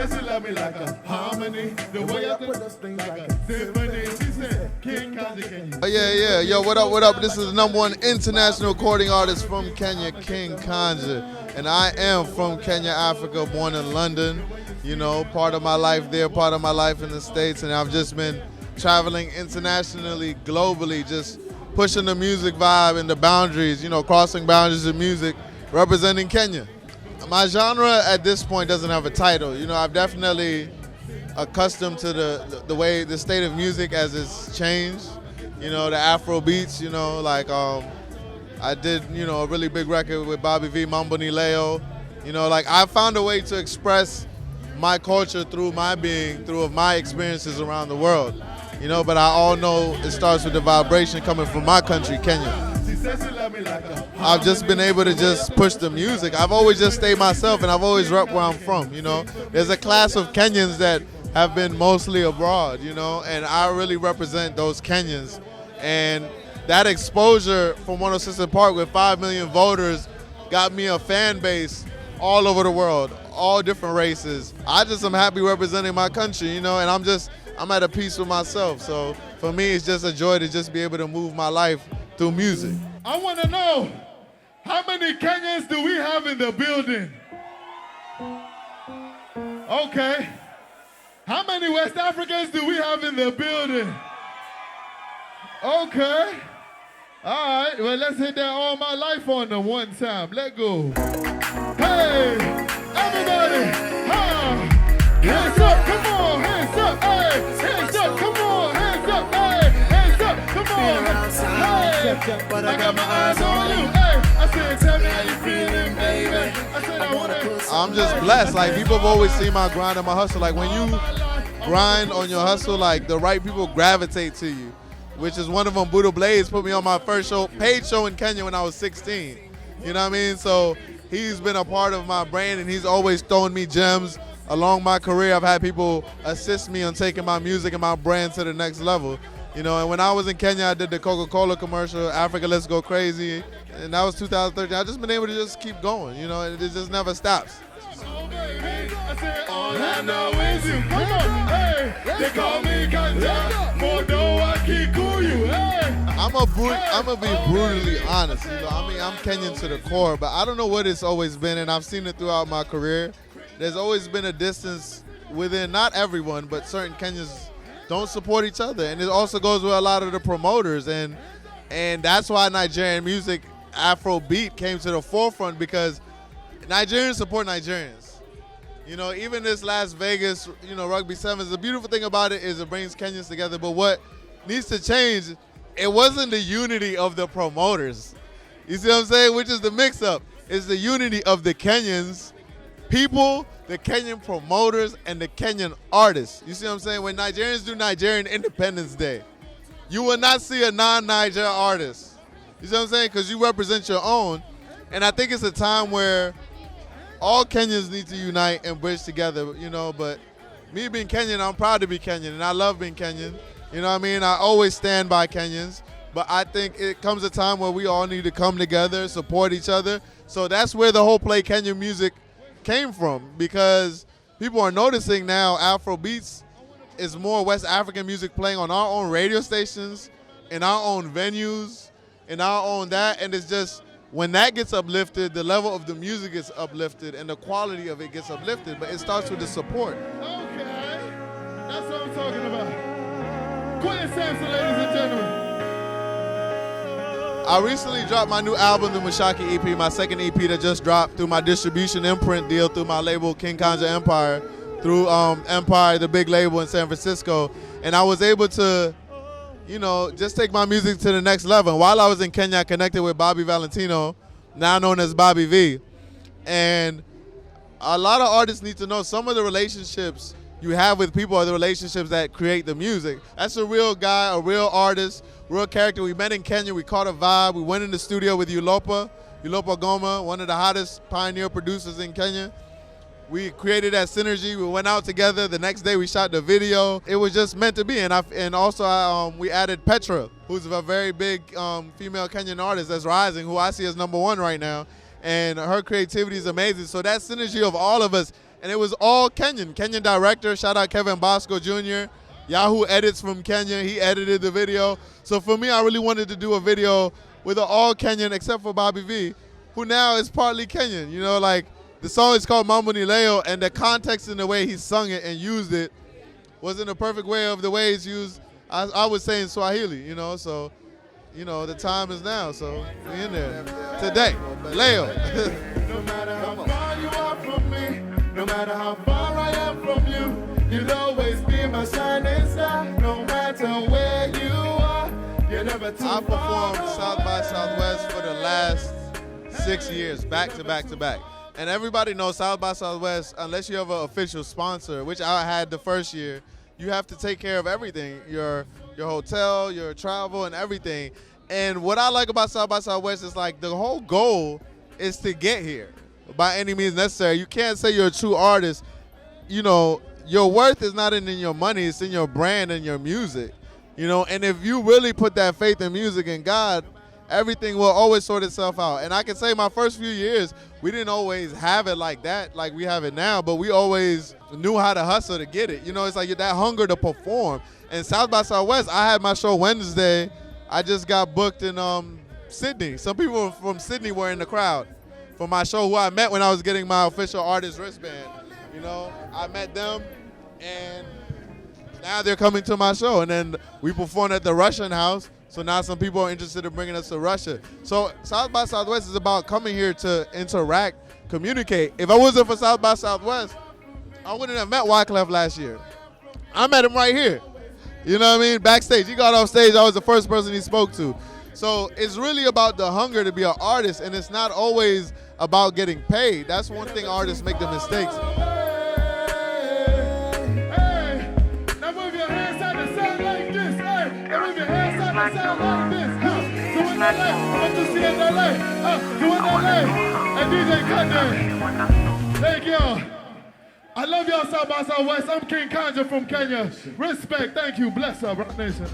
said she love me like a harmony. The way I put those things like a symphony. She said, King Kanja, can you? Yeah. Yo, what up? This is the #1 international recording artist from Kenya, King Kanja. And I am from Kenya, Africa, born in London. You know, part of my life there, part of my life in the States. And I've just been traveling internationally, globally, just pushing the music vibe and the boundaries, you know, crossing boundaries of music, representing Kenya. My genre at this point doesn't have a title. You know, I've definitely accustomed to the way, the state of music as it's changed. You know, the Afro beats, you know, like I did, you know, a really big record with Bobby V, Mambo Ni Leo. You know, like I found a way to express my culture through my being, through my experiences around the world. You know, but I all know it starts with the vibration coming from my country, Kenya. I've just been able to just push the music. I've always just stayed myself, and I've always repped where I'm from, you know. There's a class of Kenyans that have been mostly abroad, you know, and I really represent those Kenyans. And that exposure from 106 Park with 5 million voters got me a fan base all over the world, all different races. I just am happy representing my country, you know, and I'm at a peace with myself. So for me, it's just a joy to just be able to move my life through music. I want to know, how many Kenyans do we have in the building? Okay. How many West Africans do we have in the building? Okay. All right, well, let's hit that All My Life on them one time. Let go. Hey, everybody. Hands up, come on, hands up, hey, hands up, come on, hands up, hey, hands up, come on, hey, but I got my eyes on you, hey, I said, tell me how you feeling, baby, I said, I wanna. I'm just blessed, like people have always seen my grind and my hustle, like when you grind on your hustle, like the right people gravitate to you, which is one of them. Buddha Blaze put me on my first show, paid show in Kenya when I was 16, you know what I mean, so he's been a part of my brand and he's always throwing me gems. Along my career, I've had people assist me on taking my music and my brand to the next level. You know, and when I was in Kenya, I did the Coca-Cola commercial, Africa Let's Go Crazy, and that was 2013. I've just been able to just keep going, you know, and it just never stops. Oh, baby, I said, all I know is you. Come on, hey, they call me Kanja, Modo Akikuyu, hey. I'm gonna be brutally honest, you know, I mean, I'm Kenyan to the core, but I don't know what it's always been, and I've seen it throughout my career. There's always been a distance within, not everyone, but certain Kenyans don't support each other. And it also goes with a lot of the promoters. And that's why Nigerian music, Afrobeat, came to the forefront, because Nigerians support Nigerians. You know, even this Las Vegas, you know, Rugby Sevens, the beautiful thing about it is it brings Kenyans together. But what needs to change, it wasn't the unity of the promoters. You see what I'm saying? Which is the mix-up. It's the unity of the Kenyans people, the Kenyan promoters, and the Kenyan artists. You see what I'm saying? When Nigerians do Nigerian Independence Day, you will not see a non-Niger artist. You see what I'm saying? Because you represent your own. And I think it's a time where all Kenyans need to unite and bridge together, you know. But me being Kenyan, I'm proud to be Kenyan, and I love being Kenyan. You know what I mean? I always stand by Kenyans. But I think it comes a time where we all need to come together, support each other. So that's where the whole Play Kenyan music came from, because people are noticing now Afro beats is more West African music playing on our own radio stations, in our own venues, in our own that, and it's just, when that gets uplifted, the level of the music gets uplifted and the quality of it gets uplifted, but it starts with the support. Okay, that's what I'm talking about. Quentin Sampson, ladies and gentlemen. I recently dropped my new album, the Mushaki EP, my second EP that just dropped through my distribution imprint deal through my label, King Kanja Empire, through Empire, the big label in San Francisco. And I was able to, you know, just take my music to the next level. While I was in Kenya, I connected with Bobby Valentino, now known as Bobby V. And a lot of artists need to know some of the relationships you have with people are the relationships that create the music. That's a real guy, a real artist, real character. We met in Kenya, we caught a vibe. We went in the studio with Ulopa Goma, one of the hottest pioneer producers in Kenya. We created that synergy. We went out together. The next day we shot the video. It was just meant to be. And also we added Petra, who's a very big female Kenyan artist that's rising, who I see as #1 right now. And her creativity is amazing. So that synergy of all of us and it was all Kenyan. Kenyan director, shout out Kevin Bosco Jr., Yahoo Edits from Kenya, he edited the video. So for me, I really wanted to do a video with an all Kenyan except for Bobby V, who now is partly Kenyan. You know, like the song is called Mambo Ni Leo, and the context in the way he sung it and used it was in the perfect way of the way it's used, I would say in Swahili, you know, so, you know, the time is now, so we in there. Today, Leo. No matter how far you are from me, no matter how far I am from you, you'll always be my shining star, no matter where you are. You're never too I far performed South by Southwest for the last 6 years, back to back to back. And everybody knows South by Southwest, unless you have an official sponsor, which I had the first year, you have to take care of everything, your hotel, your travel, and everything. And what I like about South by Southwest is like the whole goal is to get here by any means necessary. You can't say you're a true artist. You know, your worth is not in your money, it's in your brand and your music. You know, and if you really put that faith in music and God, everything will always sort itself out. And I can say my first few years, we didn't always have it like that, like we have it now, but we always knew how to hustle to get it. You know, it's like that hunger to perform. And South by Southwest, I had my show Wednesday. I just got booked in Sydney. Some people from Sydney were in the crowd for my show, who I met when I was getting my official artist wristband. You know, I met them, and now they're coming to my show. And then we performed at the Russian house, so now some people are interested in bringing us to Russia. So South by Southwest is about coming here to interact, communicate. If I wasn't for South by Southwest, I wouldn't have met Wyclef last year. I met him right here. You know what I mean? Backstage. He got off stage. I was the first person he spoke to. So it's really about the hunger to be an artist, and it's not always about getting paid. That's one thing artists make the mistakes. Now move your hands side to side like this. Now move your hands side to side like this. Doing LA, what you see in LA. Doing LA. And DJ Kanja. Thank you. I love y'all South by Southwest. I'm King Kanja from Kenya. Respect. Thank you. Bless up, Rock Nation.